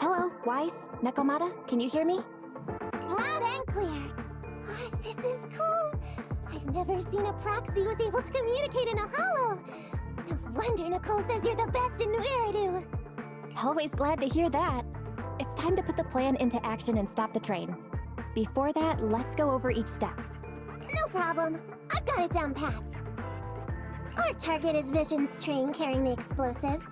Hello, Wise, Nekomata, can you hear me? Loud and clear. This is cool. I've never seen a proxy who was able to communicate in a hollow. No wonder Nicole says you're the best in New Eridu. Always glad to hear that. It's time to put the plan into action and stop the train. Before that, let's go over each step. No problem. I've got it down pat. Our target is Vision's train carrying the explosives.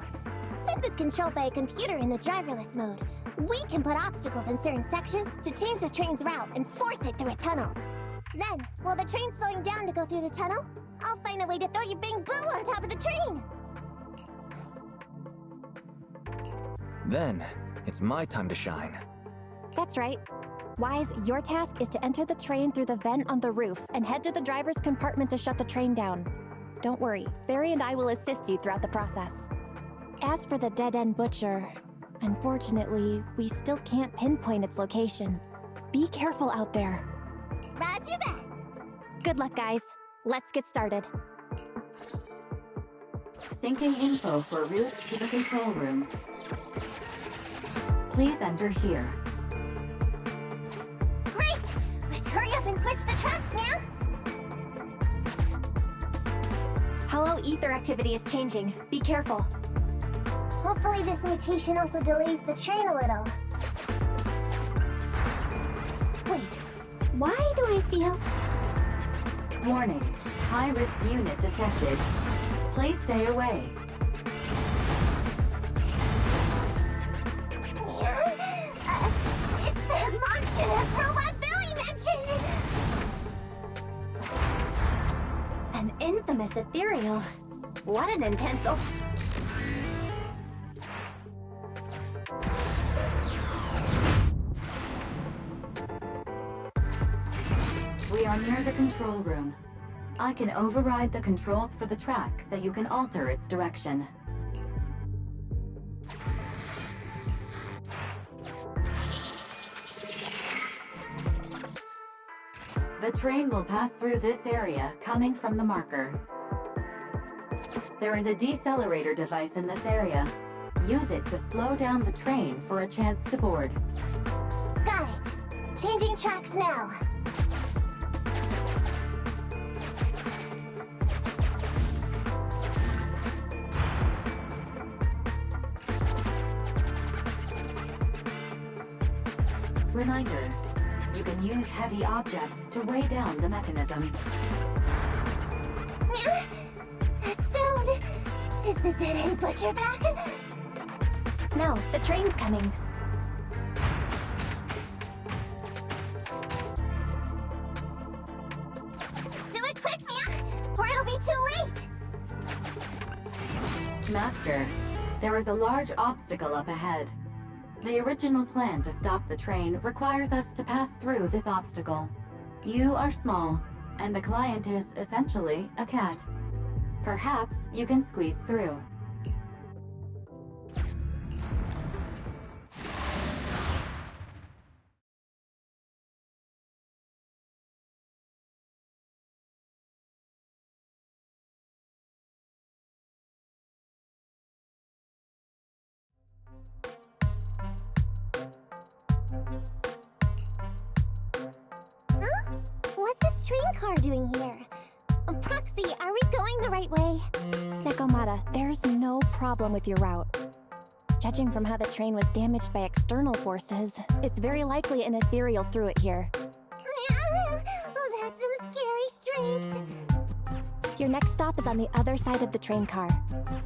Since it's controlled by a computer in the driverless mode, we can put obstacles in certain sections to change the train's route and force it through a tunnel. Then, while the train's slowing down to go through the tunnel, I'll find a way to throw your Bing Boo on top of the train! Then, it's my time to shine. That's right. Wise, your task is to enter the train through the vent on the roof and head to the driver's compartment to shut the train down. Don't worry, Fairy and I will assist you throughout the process. As for the dead-end butcher, unfortunately, we still can't pinpoint its location. Be careful out there. Roger that! Good luck, guys. Let's get started. Syncing info for route to the control room. Please enter here. Great! Let's hurry up and switch the tracks now! Hollow ether activity is changing. Be careful. Hopefully this mutation also delays the train a little. Wait, why do I feel... Warning. High-risk unit detected. Please stay away. It's the monster that Robot Billy mentioned! An infamous ethereal. What an intense... We are near the control room. I can override the controls for the track so you can alter its direction. The train will pass through this area, coming from the marker. There is a decelerator device in this area. Use it to slow down the train for a chance to board. Got it. Changing tracks now. Reminder, you can use heavy objects to weigh down the mechanism. That sound... Is the dead-end butcher back? No, the train's coming. Do it quick, Mia, or it'll be too late! Master, there is a large obstacle up ahead. The original plan to stop the train requires us to pass through this obstacle. You are small, and the client is essentially a cat. Perhaps you can squeeze through. Huh? What's this train car doing here? Proxy, are we going the right way? Nekomata, there's no problem with your route. Judging from how the train was damaged by external forces, it's very likely an ethereal threw it here. Oh, that's some scary strength. Your next stop is on the other side of the train car.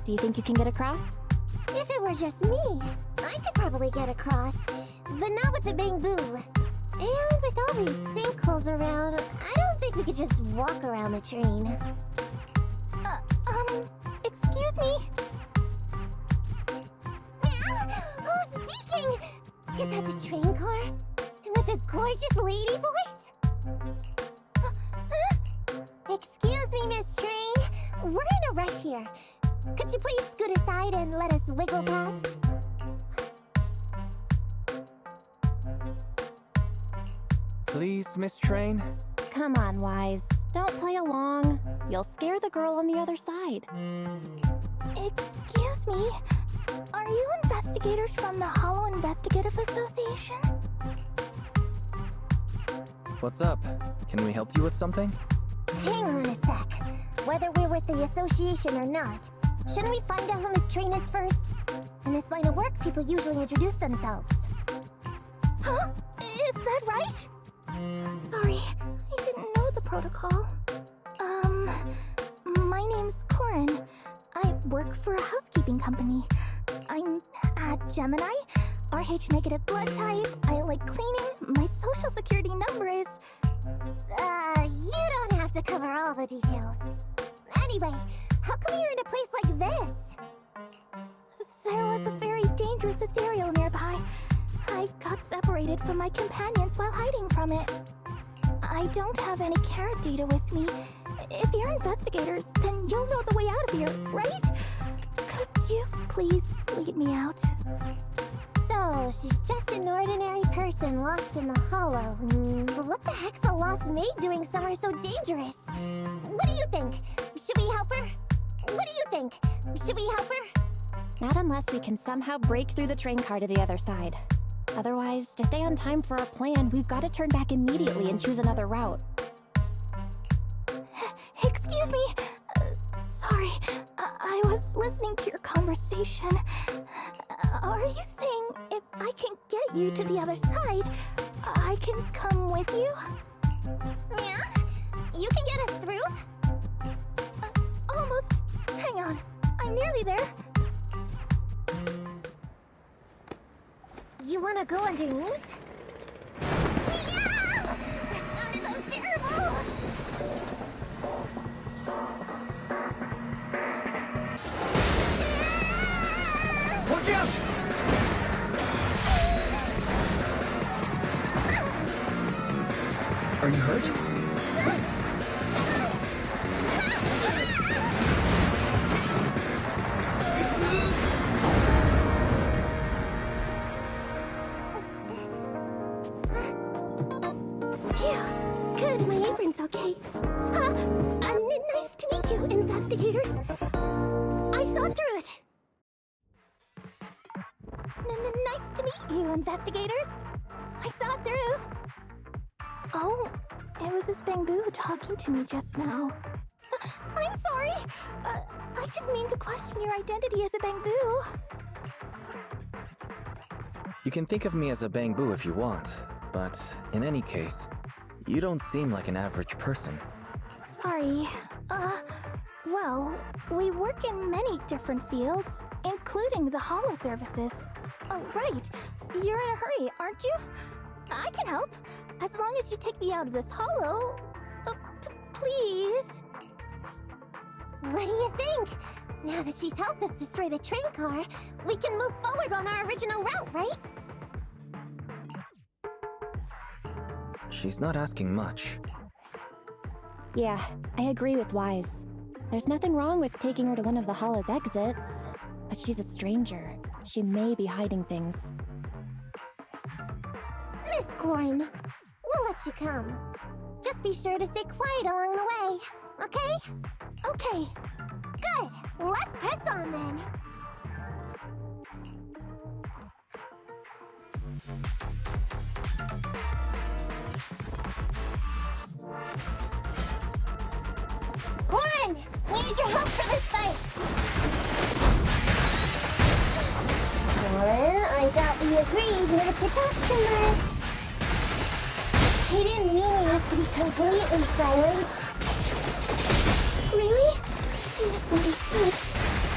Do you think you can get across? If it were just me, I could probably get across. But not with the Bing Boo. And with all these sinkholes around, I don't think we could just walk around the train. Excuse me? Who's speaking? Is that the train car? with a gorgeous lady voice? Excuse me, Miss Train. We're in a rush here. Could you please scoot aside and let us wiggle past? Please, Miss Train? Come on, Wise. Don't play along. You'll scare the girl on the other side. Excuse me, are you investigators from the Hollow Investigative Association? What's up? Can we help you with something? Hang on a sec. Whether we're with the association or not, shouldn't we find out who Miss Train is first? In this line of work, people usually introduce themselves. Huh? Is that right? Sorry, I didn't know the protocol. My name's Corin. I work for a housekeeping company. I'm at Gemini, RH negative blood type, I like cleaning, my social security number is... You don't have to cover all the details. Anyway, how come you're in a place like this? There was a very dangerous ethereal nearby. I got separated from my companions while hiding from it. I don't have any carrot data with me. If you're investigators, then you'll know the way out of here, right? Could you please lead me out? So, she's just an ordinary person lost in the Hollow. What the heck's a lost maid doing somewhere so dangerous? What do you think? Should we help her? What do you think? Should we help her? Not unless we can somehow break through the train car to the other side. Otherwise, to stay on time for our plan, we've got to turn back immediately and choose another route. Excuse me. Sorry, I was listening to your conversation. Are you saying if I can get you to the other side, I can come with you? Yeah? You can get us through? Almost. Hang on. I'm nearly there. You wanna go underneath? Yeah! That sound is unbearable! Watch out! Are you hurt? Phew. Good, my apron's okay. Nice to meet you, investigators. I saw through it. Nice to meet you, investigators. I saw it through. Oh, it was this bamboo talking to me just now. I'm sorry. I didn't mean to question your identity as a bamboo. You can think of me as a bamboo if you want, but in any case, you don't seem like an average person. Sorry. Well, we work in many different fields, including the Hollow services. Oh, right. You're in a hurry, aren't you? I can help, as long as you take me out of this Hollow. Please. What do you think? Now that she's helped us destroy the train car, we can move forward on our original route, right? She's not asking much. Yeah, I agree with Wise. There's nothing wrong with taking her to one of the Hollow's exits, but she's a stranger. She may be hiding things. Miss Corin, we'll let you come. Just be sure to stay quiet along the way, okay? Okay. Good! Let's press on then! Corin! We need your help for this fight! Corin, I thought we agreed not to talk too much. He didn't mean you have to be completely silent. Really? I misunderstood.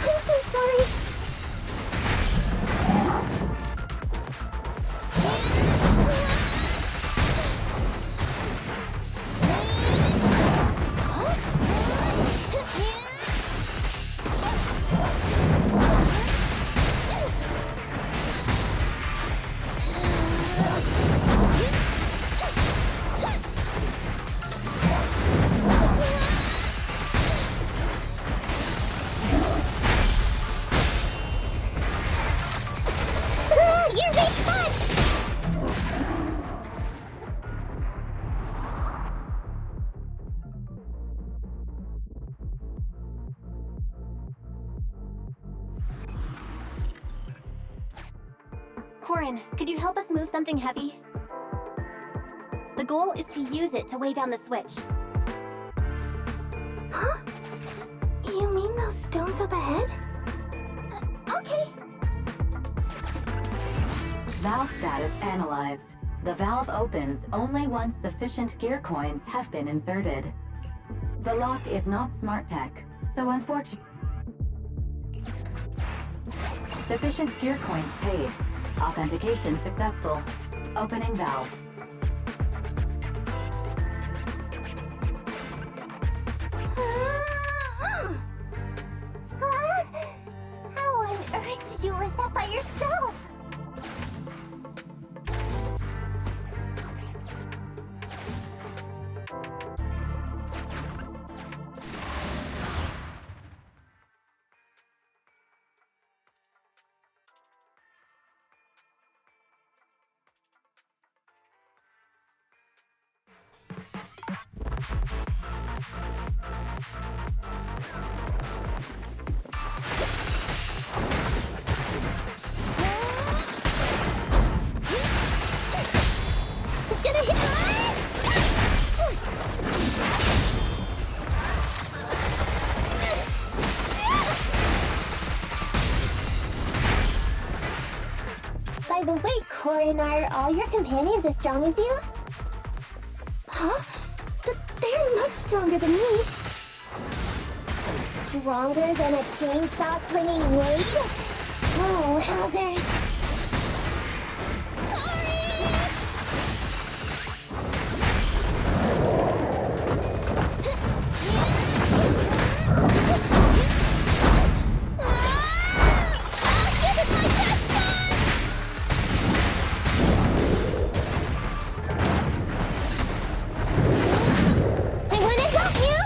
I'm so sorry. Corin, could you help us move something heavy? The goal is to use it to weigh down the switch. Huh? You mean those stones up ahead? Okay. Valve status analyzed. The valve opens only once sufficient gear coins have been inserted. The lock is not smart tech, so unfortunately... Sufficient gear coins paid. Authentication successful. Opening valve. How on earth did you lift that by yourself? It's gonna hit By the way, Corin, are all your companions as strong as you? Huh? They're much stronger than me. Stronger than a chainsaw slinging Wade? Oh, wowzers. I wanna help you!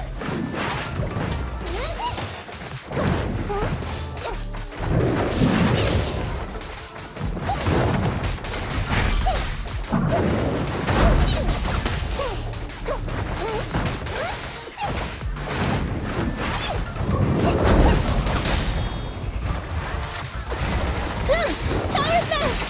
Power max!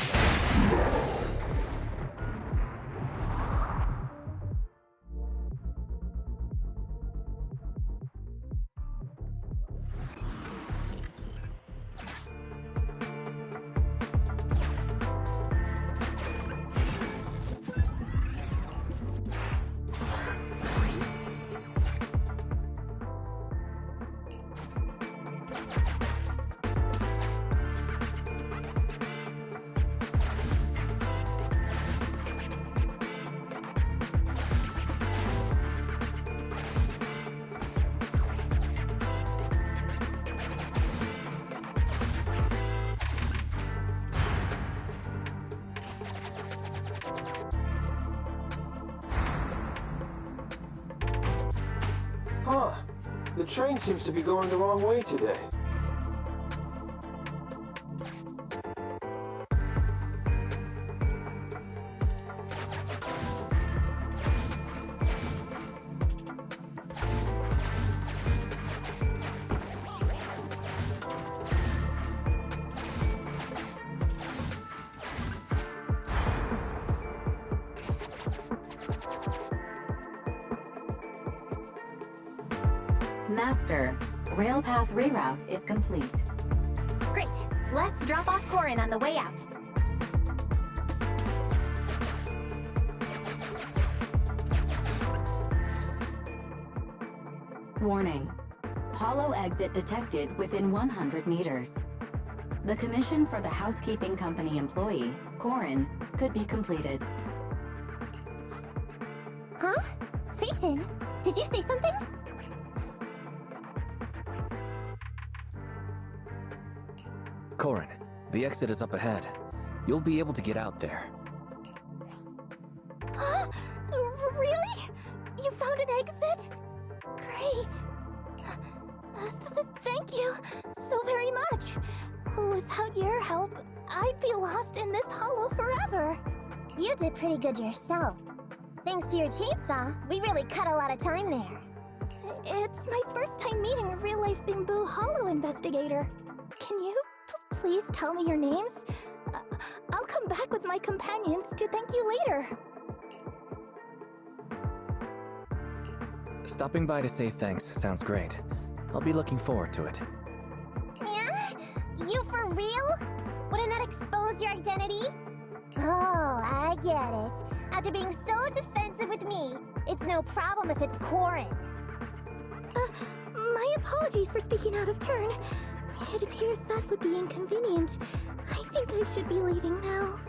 Huh. The train seems to be going the wrong way today. Master, railpath reroute is complete. Great. Let's drop off Corin on the way out. Warning. Hollow exit detected within 100 meters. The commission for the housekeeping company employee, Corin, could be completed. Huh? Faithin, did you say something? Corin, the exit is up ahead. You'll be able to get out there. Huh? Really? You found an exit? Great. Thank you so very much. Without your help, I'd be lost in this hollow forever. You did pretty good yourself. Thanks to your chainsaw, we really cut a lot of time there. It's my first time meeting a real-life Bingbu Hollow investigator. Can you please tell me your names? I'll come back with my companions to thank you later. Stopping by to say thanks sounds great. I'll be looking forward to it. Yeah? You for real? Wouldn't that expose your identity? Oh, I get it. After being so defensive with me, it's no problem if it's Corin. My apologies for speaking out of turn. It appears that would be inconvenient. I think I should be leaving now.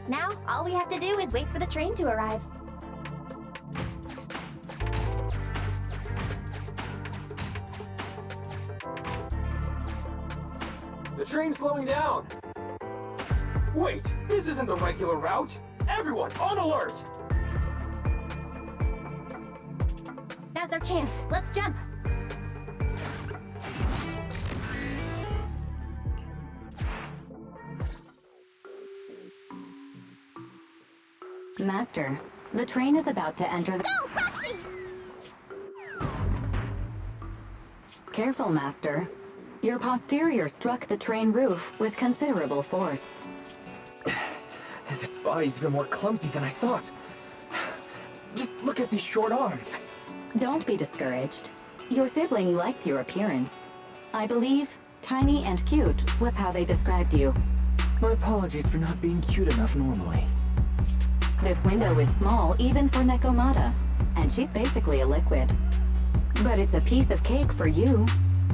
Now, all we have to do is wait for the train to arrive. The train's slowing down. Wait, this isn't the regular route. Everyone, on alert! Now's our chance. Let's jump. Master, the train is about to enter the... Go, Proxy! Careful, Master. Your posterior struck the train roof with considerable force. This body's even more clumsy than I thought. Just look at these short arms. Don't be discouraged. Your sibling liked your appearance. I believe tiny and cute was how they described you. My apologies for not being cute enough normally. This window is small even for Nekomata, and she's basically a liquid. But it's a piece of cake for you.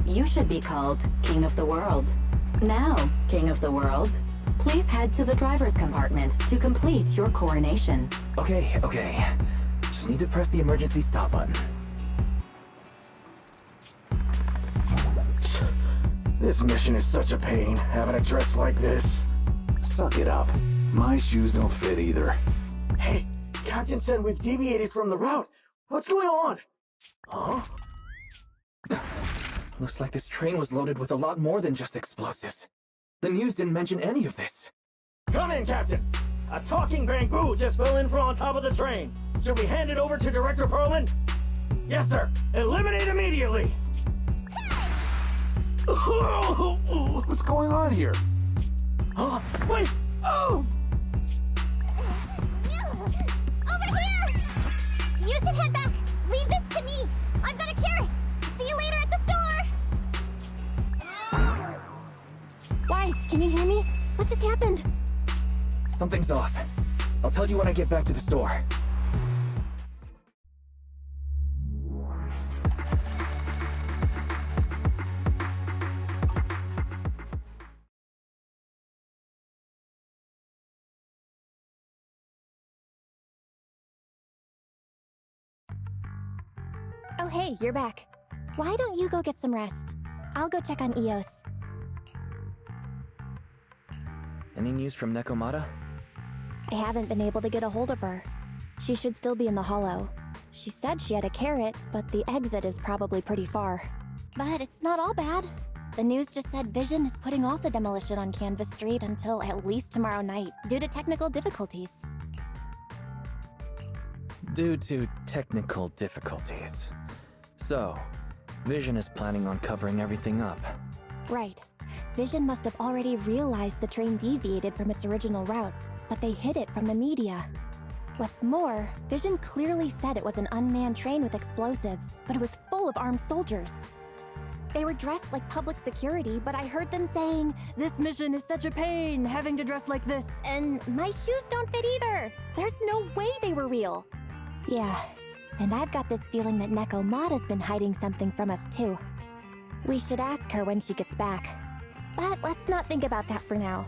You should be called King of the World. Now, King of the World, please head to the driver's compartment to complete your coronation. Okay. Just need to press the emergency stop button. This mission is such a pain, having a dress like this. Suck it up. My shoes don't fit either. Hey, Captain said we've deviated from the route. What's going on? Huh? Looks like this train was loaded with a lot more than just explosives. The news didn't mention any of this. Come in, Captain. A talking bamboo just fell in from on top of the train. Should we hand it over to Director Perlman? Yes, sir. Eliminate immediately. What's going on here? Huh? Wait! Oh! Over here! You should head back. Leave this to me. I've got a carrot. See you later at the store. Wise, can you hear me? What just happened? Something's off. I'll tell you when I get back to the store. Oh hey, you're back. Why don't you go get some rest? I'll go check on Eos. Any news from Nekomata? I haven't been able to get a hold of her. She should still be in the hollow. She said she had a carrot, but the exit is probably pretty far. But it's not all bad. The news just said Vision is putting off the demolition on Canvas Street until at least tomorrow night, due to technical difficulties. Due to technical difficulties. So, Vision is planning on covering everything up. Right. Vision must have already realized the train deviated from its original route, but they hid it from the media. What's more, Vision clearly said it was an unmanned train with explosives, but it was full of armed soldiers. They were dressed like public security, but I heard them saying, "This mission is such a pain, having to dress like this, and my shoes don't fit either. There's no way they were real." Yeah, and I've got this feeling that Nekomata's been hiding something from us too. We should ask her when she gets back. But let's not think about that for now.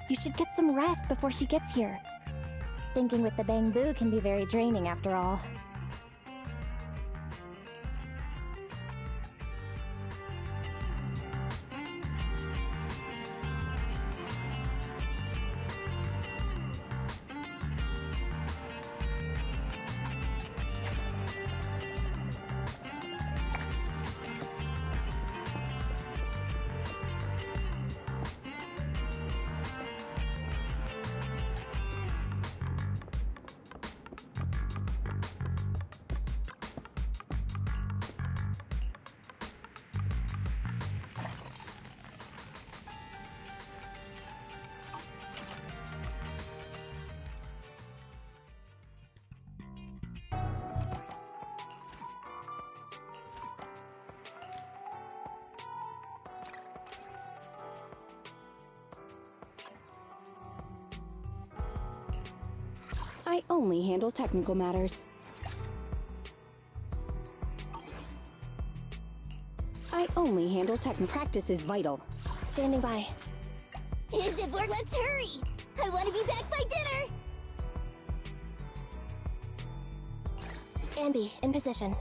You should get some rest before she gets here. Syncing with the bamboo can be very draining after all. I only handle technical matters. I only handle practice is vital. Standing by. Zipper, let's hurry! I want to be back by dinner! Ambi, in position.